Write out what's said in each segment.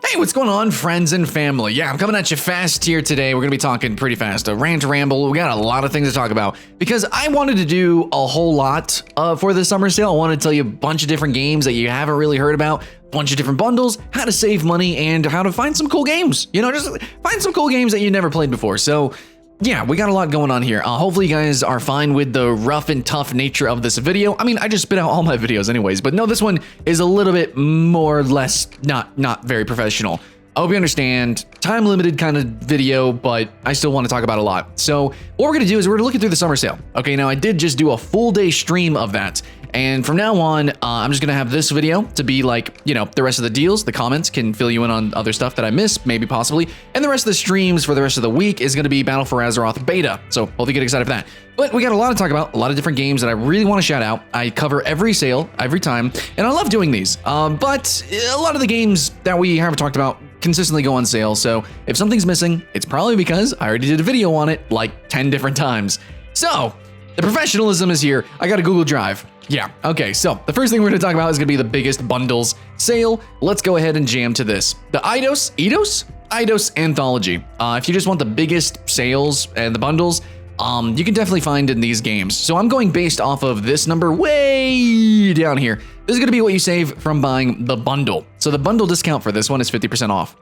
Hey, what's going on, friends and family? Yeah, I'm coming at you fast here today. We're going to be talking pretty fast. A rant, ramble. We got a lot of things to talk about because I wanted to do a whole lot for the summer sale. I wanted to tell you a bunch of different games that you haven't really heard about, a bunch of different bundles, how to save money, and how to find some cool games. You know, just find some cool games that you never played before. So yeah, we got a lot going on here. Hopefully you guys are fine with the rough and tough nature of this video. I mean, I just spit out all my videos anyways, but no, this one is a little bit more or less not very professional. I hope you understand, time limited kind of video, but I still want to talk about a lot. So what we're going to do is we're looking through the summer sale. Okay, now I did just do a full day stream of that. And from now on, I'm just going to have this video to be like, you know, the rest of the deals, the comments can fill you in on other stuff that I missed, maybe possibly. And the rest of the streams for the rest of the week is going to be Battle for Azeroth beta. So hope you get excited for that. But we got a lot to talk about, a lot of different games that I really want to shout out. I cover every sale, every time, and I love doing these. But a lot of the games that we haven't talked about consistently go on sale. So if something's missing, it's probably because I already did a video on it like 10 different times. So the professionalism is here. I got a Google Drive. Yeah, okay, so the first thing we're gonna talk about is gonna be the biggest bundles sale. Let's go ahead and jam to this. The Eidos Anthology. If you just want the biggest sales and the bundles, you can definitely find in these games. So I'm going based off of this number way down here. This is gonna be what you save from buying the bundle. So the bundle discount for this one is 50% off.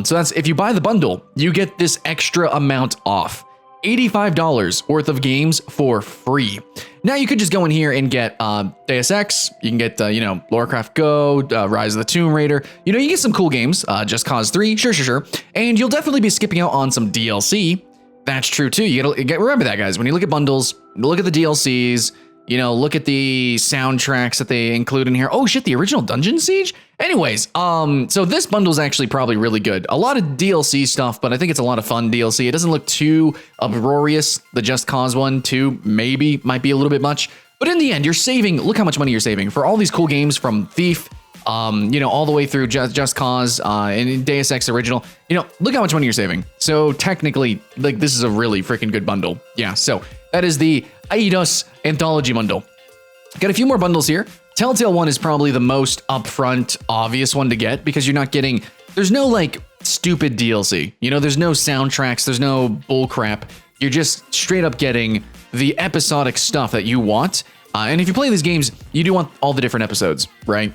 So that's, if you buy the bundle, you get this extra amount off. $85 worth of games for free. Now you could just go in here and get Deus Ex, you can get, you know, Lorecraft Go, Rise of the Tomb Raider. You know, you get some cool games, Just Cause 3, sure. And you'll definitely be skipping out on some DLC. That's true too. You gotta remember that, guys. When you look at bundles, look at the DLCs, you know, look at the soundtracks that they include in here. Oh shit, the original Dungeon Siege? Anyways, so this bundle is actually probably really good. A lot of DLC stuff, but I think it's a lot of fun DLC. It doesn't look too uproarious. The Just Cause one, too, maybe, might be a little bit much. But in the end, you're saving, look how much money you're saving for all these cool games from Thief, you know, all the way through Just Cause and Deus Ex Original. You know, look how much money you're saving. So technically, like, this is a really freaking good bundle. Yeah, so that is the Eidos Anthology bundle. Got a few more bundles here. TellTale one is probably the most upfront, obvious one to get because you're not getting, there's no like stupid DLC. You know, there's no soundtracks, there's no bullcrap. You're just straight up getting the episodic stuff that you want. And if you play these games, you do want all the different episodes, right?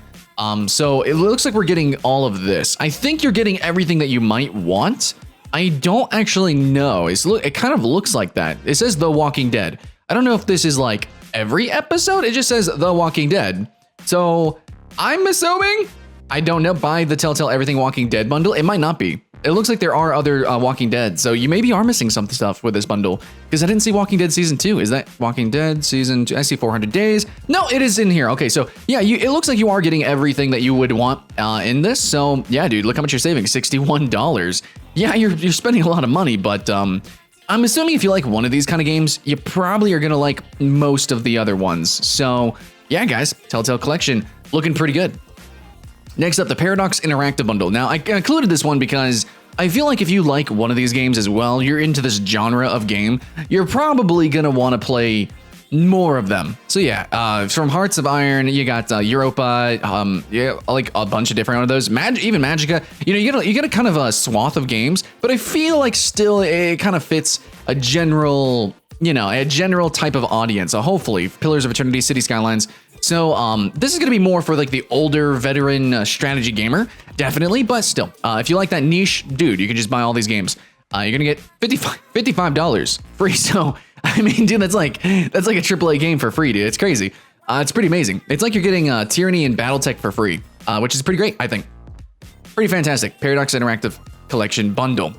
So it looks like we're getting all of this. I think you're getting everything that you might want. I don't actually know. It kind of looks like that. It says The Walking Dead. I don't know if this is like every episode. It just says The Walking Dead. So I'm assuming, I don't know, buy the TellTale Everything Walking Dead bundle. It might not be. It looks like there are other Walking Dead. So you maybe are missing some stuff with this bundle because I didn't see Walking Dead Season 2. Is that Walking Dead Season 2? I see 400 Days. No, it is in here. Okay, so yeah, it looks like you are getting everything that you would want in this. So yeah, dude, look how much you're saving, $61. Yeah, you're spending a lot of money, but I'm assuming if you like one of these kind of games, you probably are gonna like most of the other ones. So yeah, guys, TellTale Collection looking pretty good. Next up, the Paradox Interactive Bundle. Now, I included this one because I feel like if you like one of these games as well, you're into this genre of game, you're probably gonna want to play more of them. So yeah, from Hearts of Iron, you got Europa, yeah, like a bunch of different one of those. Even Magicka. You know, you get a kind of a swath of games, but I feel like still it kind of fits a general, you know, a general type of audience. So hopefully, Pillars of Eternity, City Skylines. So this is gonna be more for like the older veteran strategy gamer, definitely. But still, if you like that niche, dude, you can just buy all these games. You're gonna get $55 free. So I mean, dude, that's like a AAA game for free, dude. It's crazy. It's pretty amazing. It's like you're getting Tyranny and BattleTech for free, which is pretty great, I think. Pretty fantastic. Paradox Interactive Collection bundle.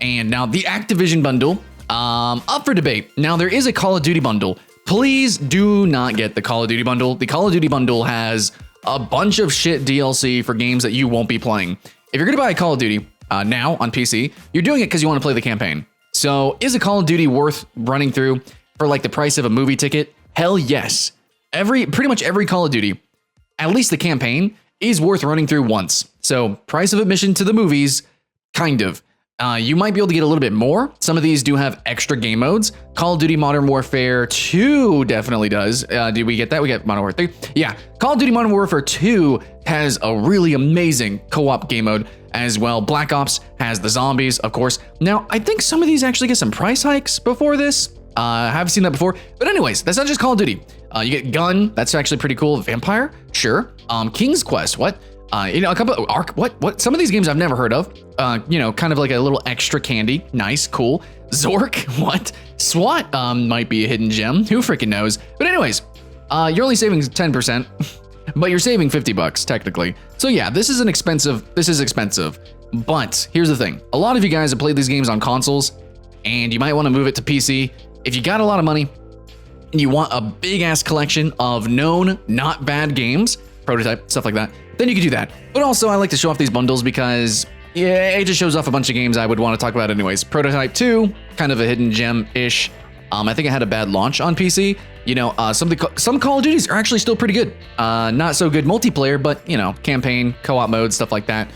And now the Activision bundle, up for debate. Now there is a Call of Duty bundle. Please do not get the Call of Duty bundle. The Call of Duty bundle has a bunch of shit DLC for games that you won't be playing. If you're gonna buy a Call of Duty now on PC, you're doing it because you want to play the campaign. So is a Call of Duty worth running through for like the price of a movie ticket? Hell yes. Pretty much every Call of Duty, at least the campaign, is worth running through once. So price of admission to the movies, kind of. You might be able to get a little bit more. Some of these do have extra game modes. Call of Duty Modern Warfare 2 definitely does. Did we get that? We got Modern Warfare 3. Yeah, Call of Duty Modern Warfare 2 has a really amazing co-op game mode as well. Black Ops has the zombies, of course. Now, I think some of these actually get some price hikes before this. I haven't seen that before. But anyways, that's not just Call of Duty. You get Gun. That's actually pretty cool. Vampire, sure. King's Quest, what? A couple of Ark, what? Some of these games I've never heard of. Kind of like a little extra candy. Nice, cool. Zork, what? SWAT might be a hidden gem. Who freaking knows? But anyways, you're only saving 10%, but you're saving $50 technically. So yeah, this is expensive. But here's the thing. A lot of you guys have played these games on consoles, and you might want to move it to PC. If you got a lot of money and you want a big ass collection of known, not bad games, prototype, stuff like that, then you can do that. But also, I like to show off these bundles because, yeah, it just shows off a bunch of games I would want to talk about anyways. Prototype 2, kind of a hidden gem-ish. I think it had a bad launch on PC. Some Call of Duties are actually still pretty good. Not so good multiplayer, but, campaign, co-op mode, stuff like that.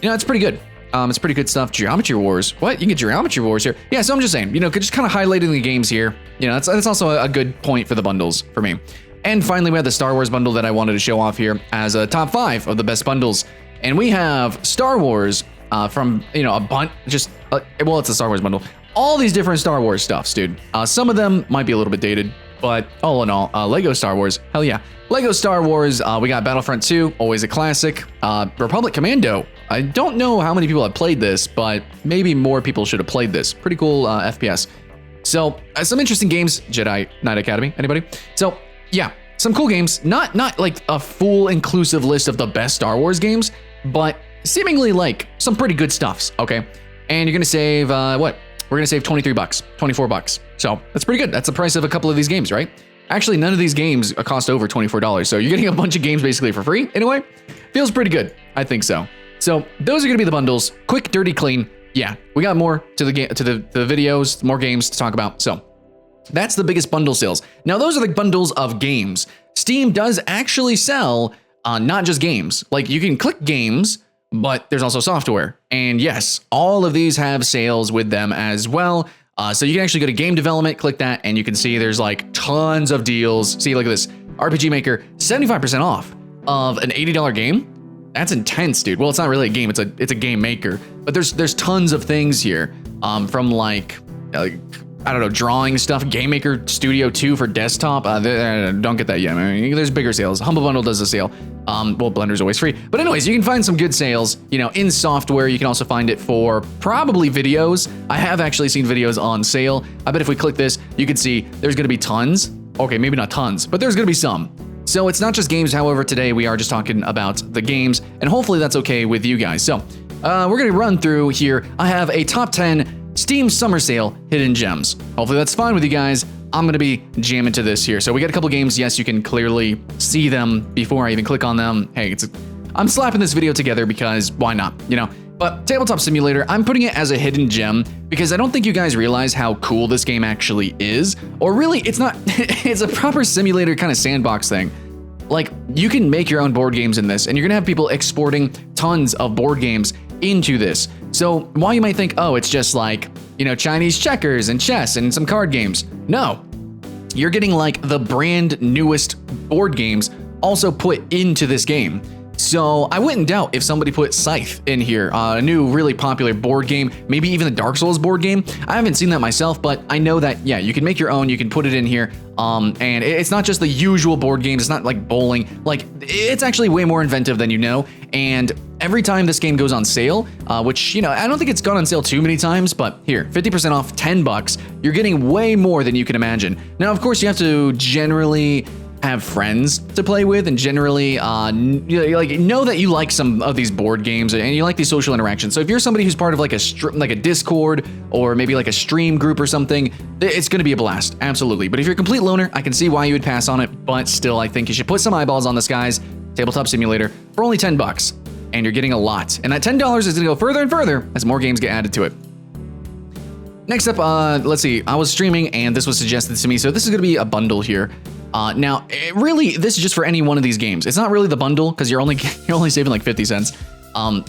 It's pretty good. It's pretty good stuff. Geometry Wars. What? You can get Geometry Wars here. Yeah, so I'm just saying, just kind of highlighting the games here. That's also a good point for the bundles for me. And finally, we have the StarWars Bundle that I wanted to show off here as a top 5 of the best bundles. And we have Star Wars from, a bunch, it's a Star Wars Bundle. All these different Star Wars stuffs, dude. Some of them might be a little bit dated, but all in all, Lego Star Wars, hell yeah. Lego Star Wars, we got Battlefront 2, always a classic. Republic Commando, I don't know how many people have played this, but maybe more people should have played this. Pretty cool FPS. So, some interesting games. Jedi Knight Academy, anybody? So, yeah, some cool games. Not like a full inclusive list of the best Star Wars games, but seemingly like some pretty good stuffs, okay? And you're gonna save, what? We're gonna save $23, $24. So that's pretty good. That's the price of a couple of these games, right? Actually, none of these games cost over $24. So you're getting a bunch of games basically for free. Anyway, feels pretty good. I think so. So those are gonna be the bundles. Quick, dirty, clean. Yeah, we got more to the videos, more games to talk about. So that's the biggest bundle sales. Now, those are the bundles of games. Steam does actually sell not just games. Like, you can click games, but there's also software. And yes, all of these have sales with them as well. So you can actually go to game development, click that, and you can see there's like tons of deals. See, look at this. RPG Maker, 75% off of an $80 game. That's intense, dude. Well, it's not really a game. It's a game maker. But there's tons of things here from like I don't know, drawing stuff. Game Maker Studio 2 for desktop. Don't get that yet. I mean, there's bigger sales. Humble Bundle does a sale. Blender's always free. But anyways, you can find some good sales, in software. You can also find it for probably videos. I have actually seen videos on sale. I bet if we click this, you can see there's going to be tons. Okay, maybe not tons, but there's going to be some. So it's not just games. However, today we are just talking about the games, and hopefully that's okay with you guys. So we're going to run through here. I have a top 10 Steam Summer Sale Hidden Gems. Hopefully that's fine with you guys. I'm going to be jamming to this here. So we got a couple games. Yes, you can clearly see them before I even click on them. Hey, I'm slapping this video together because why not, But Tabletop Simulator, I'm putting it as a hidden gem because I don't think you guys realize how cool this game actually is. Or really, it's not, it's a proper simulator kind of sandbox thing. Like, you can make your own board games in this, and you're gonna have people exporting tons of board games into this. So while you might think, oh, it's just like, Chinese checkers and chess and some card games. No, you're getting like the brand newest board games also put into this game. So I wouldn't doubt if somebody put Scythe in here, a new really popular board game, maybe even the Dark Souls board game. I haven't seen that myself, but I know that, yeah, you can make your own, you can put it in here. And it's not just the usual board games, it's not like bowling, like it's actually way more inventive than you know. And every time this game goes on sale, which, I don't think it's gone on sale too many times, but here, 50% off, $10, you're getting way more than you can imagine. Now, of course, you have to generally have friends to play with and generally know that you like some of these board games and you like these social interactions. So if you're somebody who's part of like a Discord or maybe like a stream group or something, it's going to be a blast. Absolutely. But if you're a complete loner, I can see why you would pass on it. But still, I think you should put some eyeballs on this, guys. Tabletop Simulator for only $10, and you're getting a lot. And that $10 is going to go further and further as more games get added to it. Next up, let's see. I was streaming and this was suggested to me. So this is going to be a bundle here. Now, really, this is just for any one of these games. It's not really the bundle because you're only saving like 50 cents.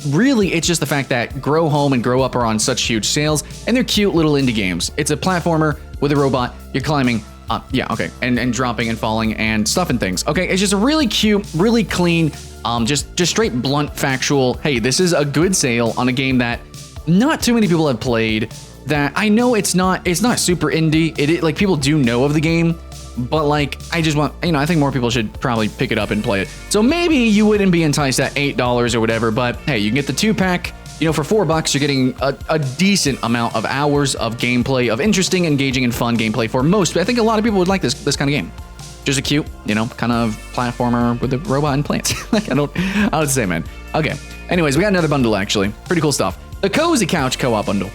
Really, it's just the fact that Grow Home and Grow Up are on such huge sales, and they're cute little indie games. It's a platformer with a robot. You're climbing. Yeah, okay, and dropping and falling and stuff and things. Okay, it's just a really cute, really clean, just straight blunt factual. Hey, this is a good sale on a game that not too many people have played. That I know it's not super indie. Like people do know of the game, but like I just want, I think more people should probably pick it up and play it. So maybe you wouldn't be enticed at $8 or whatever, but hey, you can get the 2-pack. For $4, you're getting a decent amount of hours of gameplay, of interesting, engaging, and fun gameplay for most. But I think a lot of people would like this kind of game. Just a cute, kind of platformer with a robot and plants. Like I would say, man. Okay. Anyways, we got another bundle actually. Pretty cool stuff. The Cozy Couch Co-op Bundle.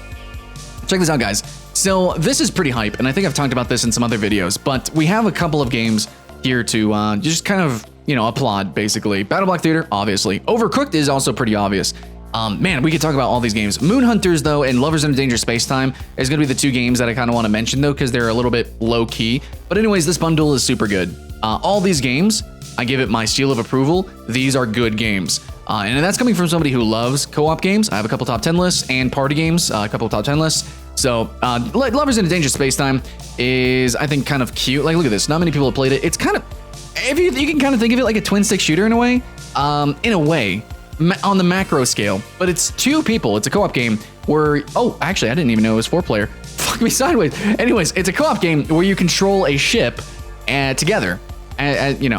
Check this out, guys. So this is pretty hype, and I think I've talked about this in some other videos. But we have a couple of games here to just kind of applaud, basically. Battle Block Theater, obviously. Overcooked is also pretty obvious. Man, we could talk about all these games. Moon Hunters, though, and Lovers in a Dangerous Space-Time is going to be the two games that I kind of want to mention, though, because they're a little bit low-key. But anyways, this bundle is super good. All these games, I give it my seal of approval. These are good games. And that's coming from somebody who loves co-op games. I have a couple top 10 lists and party games, a couple top 10 lists. So, Lovers in a Dangerous Space-Time is, I think, kind of cute. Like, look at this. Not many people have played it. It's kind of, if you can kind of think of it like a twin-stick shooter in a way. On the macro scale, but it's 2 people. It's a co-op game where, oh, actually, I didn't even know it was 4-player. Fuck me sideways. Anyways, it's a co-op game where you control a ship together.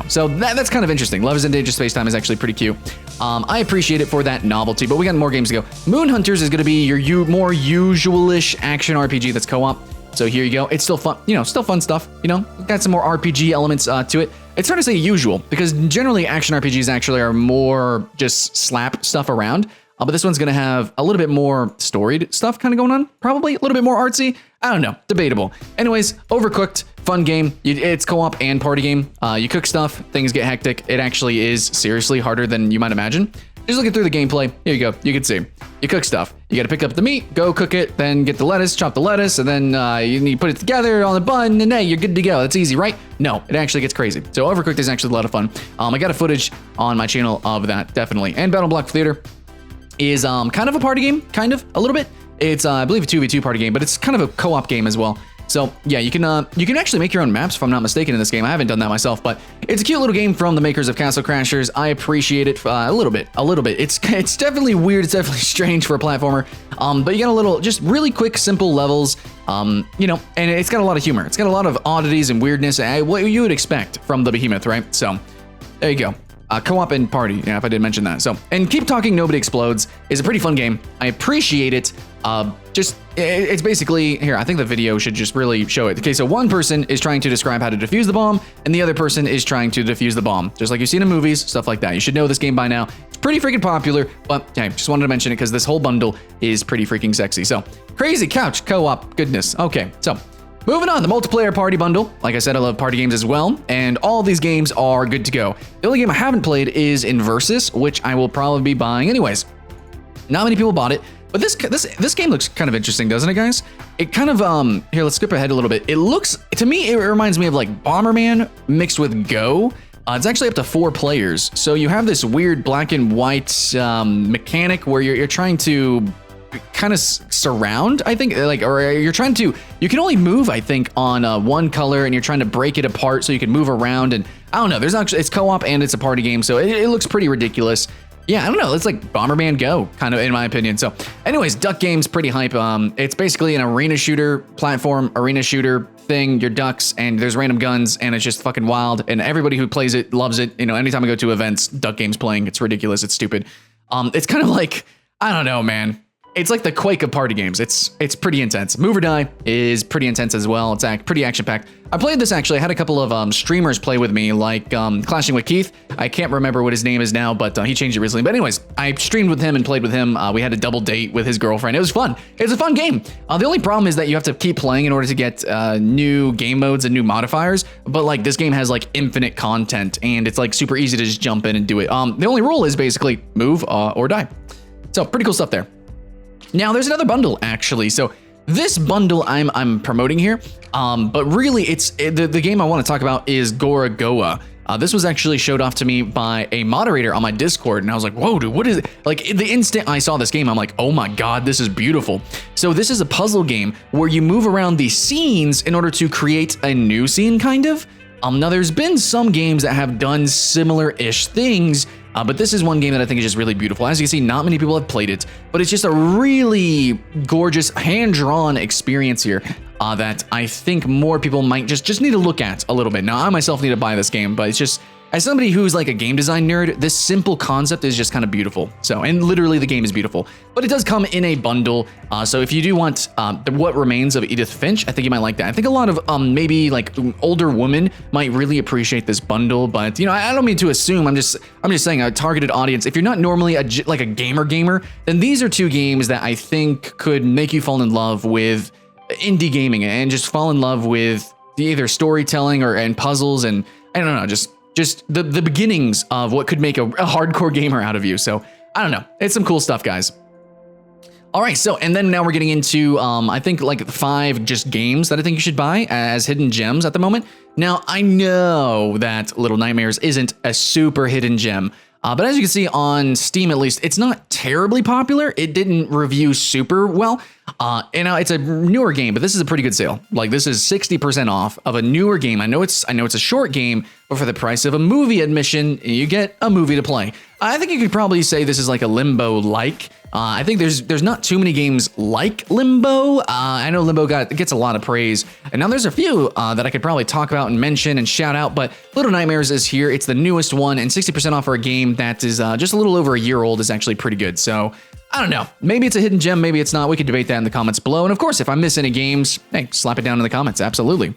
So that's kind of interesting. Love is in Dangerous Space-Time is actually pretty cute. I appreciate it for that novelty, but we got more games to go. Moon Hunters is going to be your more usual-ish action RPG that's co-op. So here you go. It's still fun, still fun stuff, got some more RPG elements to it. It's hard to say usual because generally action RPGs actually are more just slap stuff around. But this one's going to have a little bit more storied stuff kind of going on. Probably a little bit more artsy. I don't know. Debatable. Anyways, Overcooked, fun game. It's co-op and party game. You cook stuff. Things get hectic. It actually is seriously harder than you might imagine. Just looking through the gameplay, here you go. You can see. You cook stuff. You got to pick up the meat, go cook it, then get the lettuce, chop the lettuce, and then you put it together on the bun, and hey, you're good to go. That's easy, right? No, it actually gets crazy. So Overcooked is actually a lot of fun. I got a footage on my channel of that, definitely. And Battle Block Theater is kind of a party game, a little bit. It's, I believe, a 2v2 party game, but it's kind of a co-op game as well. So yeah, you can actually make your own maps if I'm not mistaken in this game. I haven't done that myself, but it's a cute little game from the makers of Castle Crashers. I appreciate it a little bit. It's definitely weird. It's definitely strange for a platformer. But you got a little, just really quick, simple levels. And it's got a lot of humor. It's got a lot of oddities and weirdness. What you would expect from the behemoth, right? So there you go. Co-op and party, if I did mention that. So, and Keep Talking Nobody Explodes is a pretty fun game. I appreciate it. It's basically, here, I think the video should just really show it. Okay, so one person is trying to describe how to defuse the bomb, and the other person is trying to defuse the bomb. Just like you've seen in movies, stuff like that. You should know this game by now. It's pretty freaking popular, but yeah, just wanted to mention it because this whole bundle is pretty freaking sexy. So, Crazy Couch Co-op goodness. Okay, so moving on, the multiplayer party bundle. Like I said, I love party games as well, and all these games are good to go. The only game I haven't played is Inversus, which I will probably be buying anyways. Not many people bought it, but this game looks kind of interesting, doesn't it, guys? It kind of, here, let's skip ahead a little bit. It looks, to me, it reminds me of like Bomberman mixed with Go. It's actually up to 4 players. So you have this weird black and white mechanic where you're trying to kind of surround, I think, or you're trying to, you can only move, I think, on one color, and you're trying to break it apart so you can move around, and I don't know, it's co-op and it's a party game, so it looks pretty ridiculous. Yeah, I don't know, it's like Bomberman Go, kind of, in my opinion. So anyways, Duck Game's pretty hype. It's basically an arena shooter, platform arena shooter thing. You're ducks, and there's random guns, and it's just fucking wild, and everybody who plays it loves it. Anytime I go to events, Duck Game's playing. It's ridiculous, it's stupid. It's kind of like, I don't know, man. It's like the Quake of party games. It's pretty intense. Move or Die is pretty intense as well. It's pretty action-packed. I played this, actually. I had a couple of streamers play with me, like Clashing with Keith. I can't remember what his name is now, but he changed it recently. But anyways, I streamed with him and played with him. We had a double date with his girlfriend. It was fun. It's a fun game. The only problem is that you have to keep playing in order to get new game modes and new modifiers. But like this game has like infinite content, and it's like super easy to just jump in and do it. The only rule is basically move or die. So pretty cool stuff there. Now there's another bundle, actually. So this bundle I'm promoting here, but really it's the game I want to talk about is Gorogora. This was actually showed off to me by a moderator on my Discord, and I was like, whoa, dude, what is it? Like, the instant I saw this game, I'm like, oh my god, this is beautiful. So this is a puzzle game where you move around these scenes in order to create a new scene, kind of. Now, there's been some games that have done similar-ish things, but this is one game that I think is just really beautiful. As you can see, not many people have played it, but it's just a really gorgeous, hand-drawn experience here that I think more people might just need to look at a little bit. Now, I myself need to buy this game, but it's just, as somebody who's like a game design nerd, this simple concept is just kind of beautiful. So, and literally the game is beautiful, but it does come in a bundle. So if you do want what remains of Edith Finch, I think you might like that. I think a lot of maybe like older women might really appreciate this bundle, but you know, I don't mean to assume. I'm just saying a targeted audience. If you're not normally like a gamer, then these are two games that I think could make you fall in love with indie gaming and just fall in love with either storytelling and puzzles, and I don't know, just the beginnings of what could make a hardcore gamer out of you. So I don't know, it's some cool stuff, guys. All right, so and then now we're getting into I think like 5 just games that I think you should buy as hidden gems at the moment. Now I know that Little Nightmares isn't a super hidden gem, but as you can see on Steam, at least, it's not terribly popular. It didn't review super well. And it's a newer game, but this is a pretty good sale. Like, this is 60% off of a newer game. I know it's a short game, but for the price of a movie admission, you get a movie to play. I think you could probably say this is like a Limbo-like. I think there's not too many games like Limbo. I know Limbo gets a lot of praise, and now there's a few that I could probably talk about and mention and shout out, but Little Nightmares is here. It's the newest one, and 60% off for a game that is just a little over a year old is actually pretty good. So I don't know. Maybe it's a hidden gem, maybe it's not. We could debate that in the comments below. And of course, if I miss any games, hey, slap it down in the comments. Absolutely.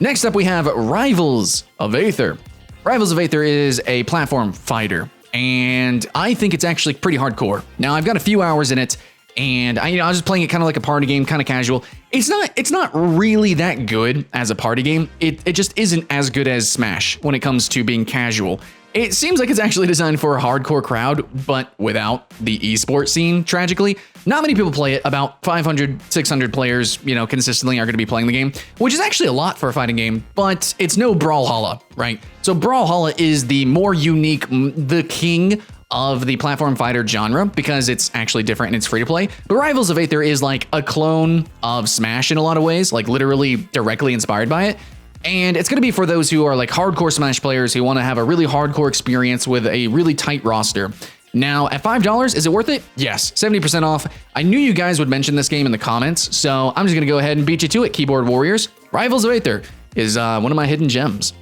Next up, we have Rivals of Aether. Rivals of Aether is a platform fighter, and I think it's actually pretty hardcore. Now, I've got a few hours in it, and I was just playing it kind of like a party game, kind of casual. It's not really that good as a party game. It just isn't as good as Smash when it comes to being casual. It seems like it's actually designed for a hardcore crowd, but without the esports scene, tragically. Not many people play it. About 500, 600 players, consistently are going to be playing the game, which is actually a lot for a fighting game, but it's no Brawlhalla, right? So Brawlhalla is the more unique, the king of the platform fighter genre, because it's actually different and it's free to play. But Rivals of Aether is like a clone of Smash in a lot of ways, like literally directly inspired by it. And it's going to be for those who are like hardcore Smash players who want to have a really hardcore experience with a really tight roster. Now, at $5, is it worth it? Yes, 70% off. I knew you guys would mention this game in the comments, so I'm just going to go ahead and beat you to it, keyboard warriors. Rivals of Aether is one of my hidden gems.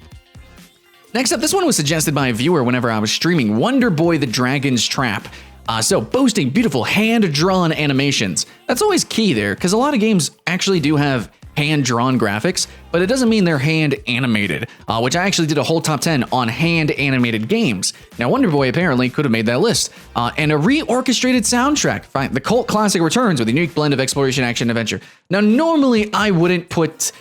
Next up, this one was suggested by a viewer whenever I was streaming Wonder Boy the Dragon's Trap. So boasting beautiful hand-drawn animations. That's always key there, because a lot of games actually do have hand-drawn graphics, but it doesn't mean they're hand-animated, which I actually did a whole top 10 on hand-animated games. Now, Wonder Boy apparently could have made that list. And a re-orchestrated soundtrack. Fine. The cult classic returns with a unique blend of exploration, action, adventure. Now, normally I wouldn't put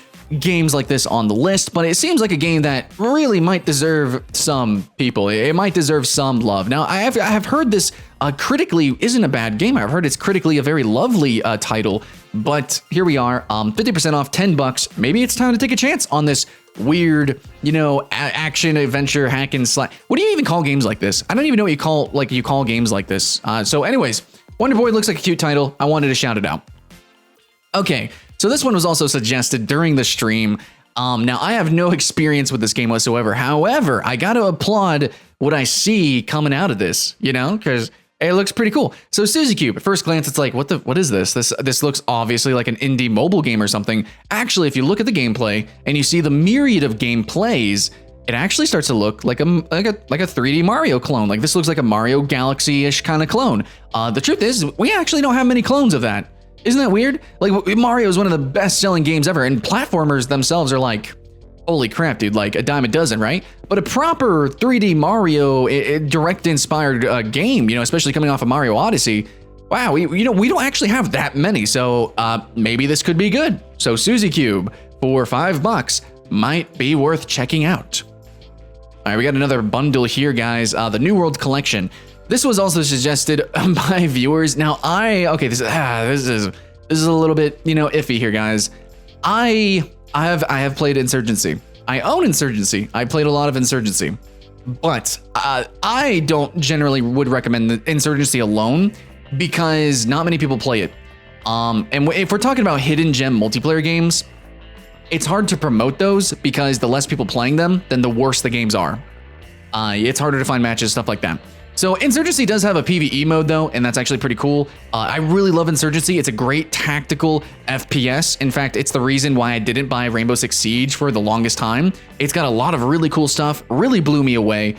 games like this on the list, but it seems like a game that really might deserve some people. It might deserve some love. Now, I have heard this critically isn't a bad game. I've heard it's critically a very lovely title, but here we are, 50% off, $10. Maybe it's time to take a chance on this weird, action adventure hack and slash. What do you even call games like this? I don't even know what you call games like this. So anyways, Wonder Boy looks like a cute title. I wanted to shout it out. Okay, so this one was also suggested during the stream. Now, I have no experience with this game whatsoever. However, I got to applaud what I see coming out of this, because it looks pretty cool. So Suzy Cube, at first glance, it's like, what is this? This looks obviously like an indie mobile game or something. Actually, if you look at the gameplay and you see the myriad of gameplays, it actually starts to look like a 3D Mario clone. Like, this looks like a Mario Galaxy-ish kind of clone. The truth is, we actually don't have many clones of that. Isn't that weird? Like, Mario is one of the best-selling games ever, and platformers themselves are like, holy crap, dude, like a dime a dozen, right? But a proper 3D Mario direct-inspired game, especially coming off of Mario Odyssey, wow, we don't actually have that many, so maybe this could be good. So Suzy Cube for $5 might be worth checking out. All right, we got another bundle here, guys. The New World Collection. This was also suggested by viewers. Now, this is a little bit, iffy here, guys. I have played Insurgency. I own Insurgency. I played a lot of Insurgency. But I don't generally would recommend the Insurgency alone because not many people play it. And if we're talking about hidden gem multiplayer games, it's hard to promote those because the less people playing them, then the worse the games are. It's harder to find matches, stuff like that. So Insurgency does have a PvE mode though, and that's actually pretty cool. I really love Insurgency. It's a great tactical FPS. In fact, it's the reason why I didn't buy Rainbow Six Siege for the longest time. It's got a lot of really cool stuff, really blew me away.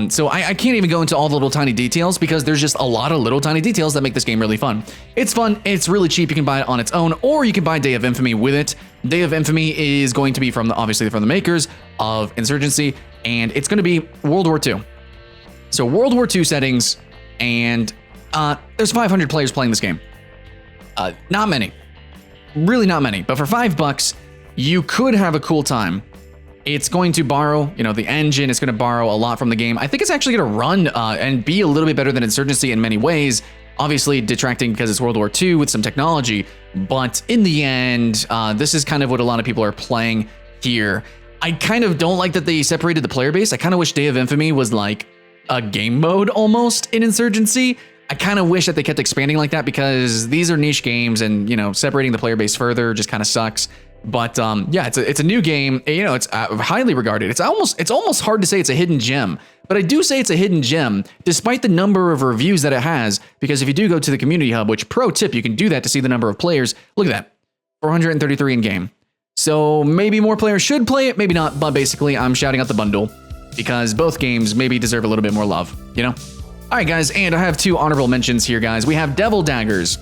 So I can't even go into all the little tiny details because there's just a lot of little tiny details that make this game really fun. It's fun, it's really cheap, you can buy it on its own, or you can buy Day of Infamy with it. Day of Infamy is going to be obviously from the makers of Insurgency, and it's going to be World War II. So World War II settings, and there's 500 players playing this game. Not many, really not many, but for $5, you could have a cool time. It's going to borrow, the engine. It's going to borrow a lot from the game. I think it's actually going to run and be a little bit better than Insurgency in many ways. Obviously detracting because it's World War II with some technology, but in the end, this is kind of what a lot of people are playing here. I kind of don't like that they separated the player base. I kind of wish Day of Infamy was like a game mode almost in Insurgency. I kind of wish that they kept expanding like that because these are niche games and, separating the player base further just kind of sucks. But yeah, it's a new game. It's highly regarded. It's almost hard to say it's a hidden gem, but I do say it's a hidden gem despite the number of reviews that it has, because if you do go to the community hub, which pro tip, you can do that to see the number of players. Look at that, 433 in game. So maybe more players should play it, maybe not, but basically I'm shouting out the bundle because both games maybe deserve a little bit more love, All right, guys, and I have two honorable mentions here, guys. We have Devil Daggers.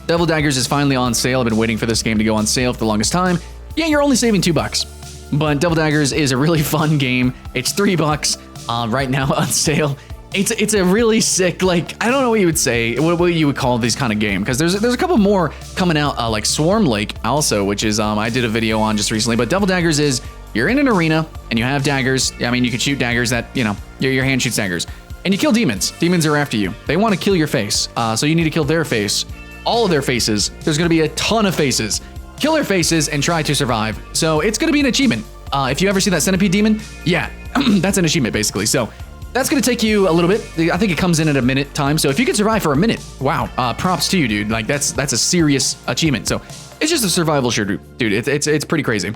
Devil Daggers is finally on sale. I've been waiting for this game to go on sale for the longest time. Yeah, you're only saving $2, but Devil Daggers is a really fun game. It's $3 right now on sale. It's a really sick, I don't know what you would say, what you would call this kind of game, because there's a couple more coming out, like Swarm Lake also, which is I did a video on just recently. But Devil Daggers is you're in an arena and you have daggers. I mean, you could shoot daggers that your hand shoots daggers, and you kill demons. Demons are after you. They want to kill your face, so you need to kill their face. All of their faces. There's going to be a ton of faces. Kill their faces and try to survive. So it's going to be an achievement. If you ever see that centipede demon, yeah, that's an achievement basically. So that's going to take you a little bit. I think it comes in at a minute time. So if you can survive for a minute, wow, props to you, dude. That's a serious achievement. So it's just a survival shooter, dude. It's pretty crazy,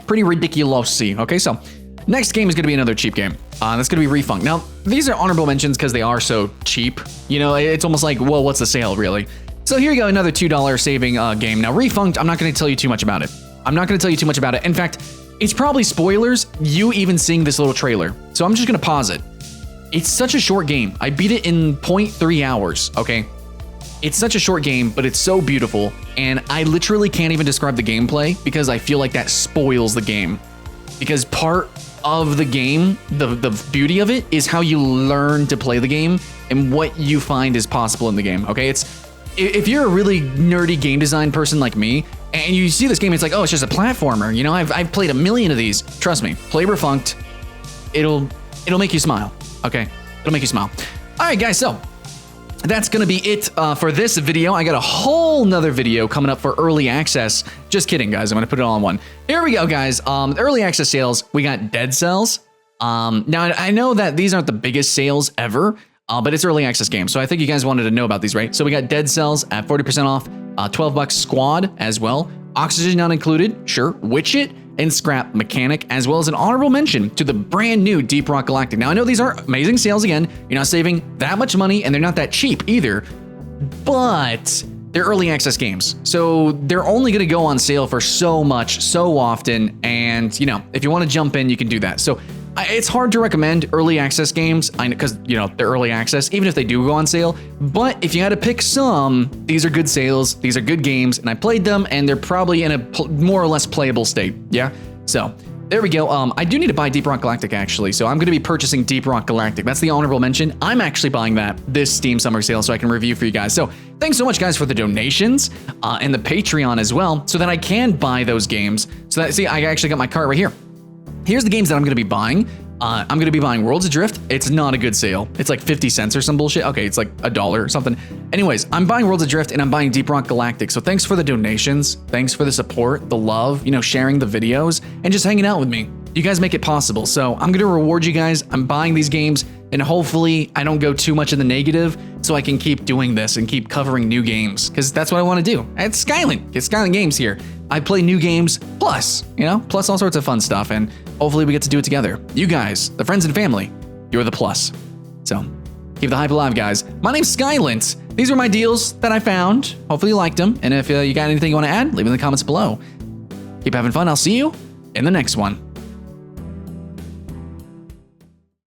pretty ridiculous. Okay, so next game is going to be another cheap game. That's going to be Refunct. Now, these are honorable mentions because they are so cheap. It's almost like, well, what's the sale, really? So here you go, another $2 saving game. Now, Refunct, I'm not going to tell you too much about it. In fact, it's probably spoilers, you even seeing this little trailer. So I'm just going to pause it. It's such a short game. I beat it in 0.3 hours, okay? It's such a short game, but it's so beautiful. And I literally can't even describe the gameplay because I feel like that spoils the game. Because part of the game, the beauty of it is how you learn to play the game and what you find is possible in the game. Okay, if you're a really nerdy game design person like me and you see this game, it's like, oh, it's just a platformer. I've played a million of these. Trust me, play Refunct. It'll make you smile. Okay, it'll make you smile. All right, guys, so that's gonna be it for this video. I got a whole nother video coming up for early access. Just kidding, guys. I'm gonna put it all in one. Here we go, guys. Early access sales. We got Dead Cells. Now I know that these aren't the biggest sales ever, but it's early access game. So I think you guys wanted to know about these, right? So we got Dead Cells at 40% off, $12 Squad as well. Oxygen not included, sure. Witch It and Scrap Mechanic, as well as an honorable mention to the brand new Deep Rock Galactic. Now I know these are amazing sales again. You're not saving that much money and they're not that cheap either, but they're early access games. So they're only gonna go on sale for so much, so often. And if you wanna jump in, you can do that. So it's hard to recommend early access games because they're early access, even if they do go on sale. But if you had to pick some, these are good sales, these are good games, and I played them, and they're probably in a more or less playable state. Yeah, so there we go. I do need to buy Deep Rock Galactic actually, so I'm going to be purchasing Deep Rock Galactic. That's the honorable mention. I'm actually buying that this Steam Summer Sale so I can review for you guys. So thanks so much, guys, for the donations and the Patreon as well, so that I can buy those games. So that I actually got my cart right here. Here's the games that I'm going to be buying. I'm going to be buying Worlds Adrift. It's not a good sale. It's like 50 cents or some bullshit. Okay, it's like $1 or something. Anyways, I'm buying Worlds Adrift and I'm buying Deep Rock Galactic. So thanks for the donations. Thanks for the support, the love, you know, sharing the videos and just hanging out with me. You guys make it possible. So I'm going to reward you guys. I'm buying these games and hopefully I don't go too much in the negative so I can keep doing this and keep covering new games because that's what I want to do. It's Skylent. It's Skylent Games here. I play new games plus, you know, plus all sorts of fun stuff. And hopefully we get to do it together. You guys, the friends and family, you're the plus. So keep the hype alive, guys. My name's Skylent. These were my deals that I found. Hopefully you liked them. And if you got anything you want to add, leave it in the comments below. Keep having fun. I'll see you in the next one.